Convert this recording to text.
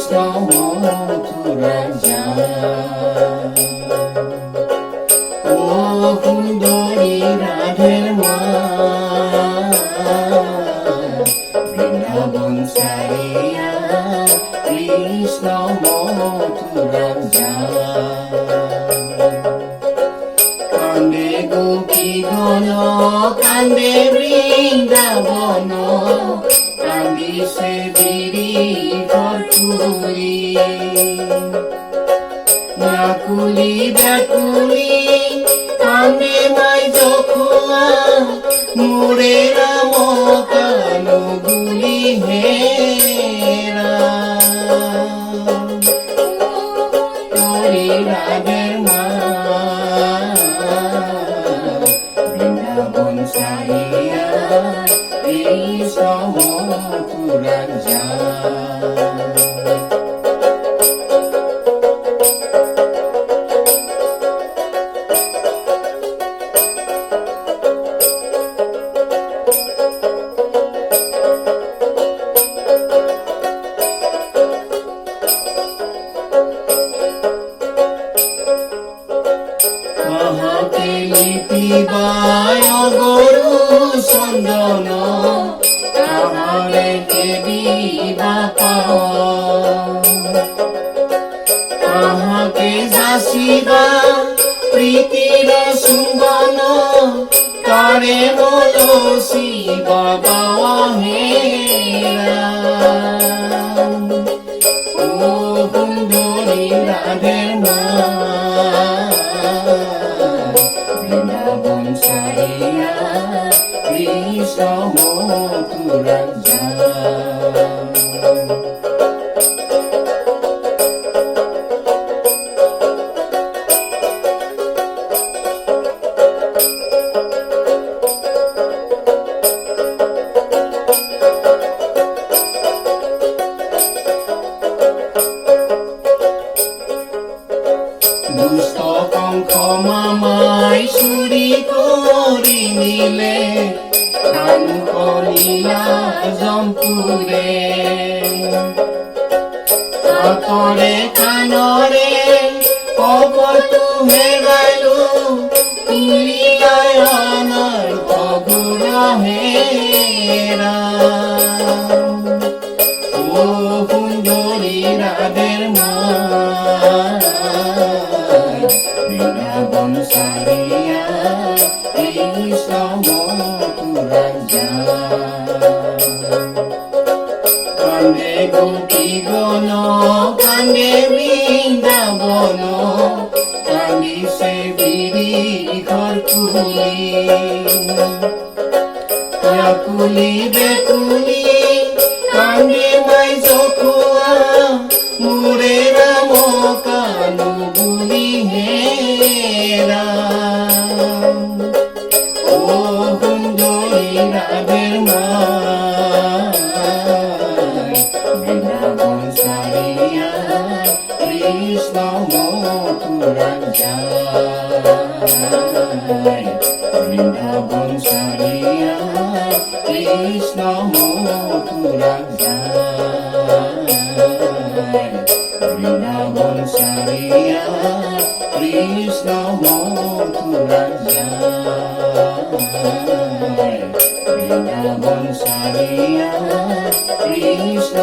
কৃষ্ণ মথুরা যায়। ও সুন্দরী রাধের মা, বৃন্দাবন ছাড়িয়া কৃষ্ণ মথুরা যায়। কান্দে গোপীগণ, কান্দে বৃন্দাবন, কান্দিছে গিরিধর পুরী। ব্যাকুলি ব্যাকুলি কান্দে মাই যখুয়া, মোরে রাম কানুগুলি হেরা। তোরি রাধের মা, বৃন্দাবন ছাড়িয়া কৃষ্ণ মথুরা যায়। কাহাকে লিপিবায় গরু চন্দন, কাহারে কেবিবা পাওয়া। কাহাকে যাচিবা প্রীতির চুম্বন, কারে মলসি বাবা হেরা। ও সুন্দরী রাধের মা, বৃন্দাবন ছাড়িয়া কৃষ্ণ মথুরা যায়। দুষ্ট কঙ্ক মামাই চুরি কৰি নিলে, কানু কলিলা জম্পুৰে। হাতৰে কাণৰে কপটো হেৰালো, তুলিলাই অনৰ্থ ঘোৰ হেৰা। ও সুন্দরী রাধের মা, বৃন্দাবন ছাড়িয়া কৃষ্ণ মথুরা যায়। কান্দে গোপীগণ, কান্দে বৃন্দাবন, কান্দিছে গিরিধর পুরী। ব্যাকুলি ব্যাকুলি কান্দে মাই যখুয়া, মোরে রাম কানুগুলি হেরা। ও সুন্দরী রাধের মা, বৃন্দাবন ছাড়িয়া কৃষ্ণ মথুরা যায়। বৃন্দাবন ছাড়িয়া কৃষ্ণ মথুরা যায়। বৃন্দাবন ছাড়িয়া কৃষ্ণ মথুরা যায়। বৃন্দাবন ছাড়িয়া কৃষ্ণ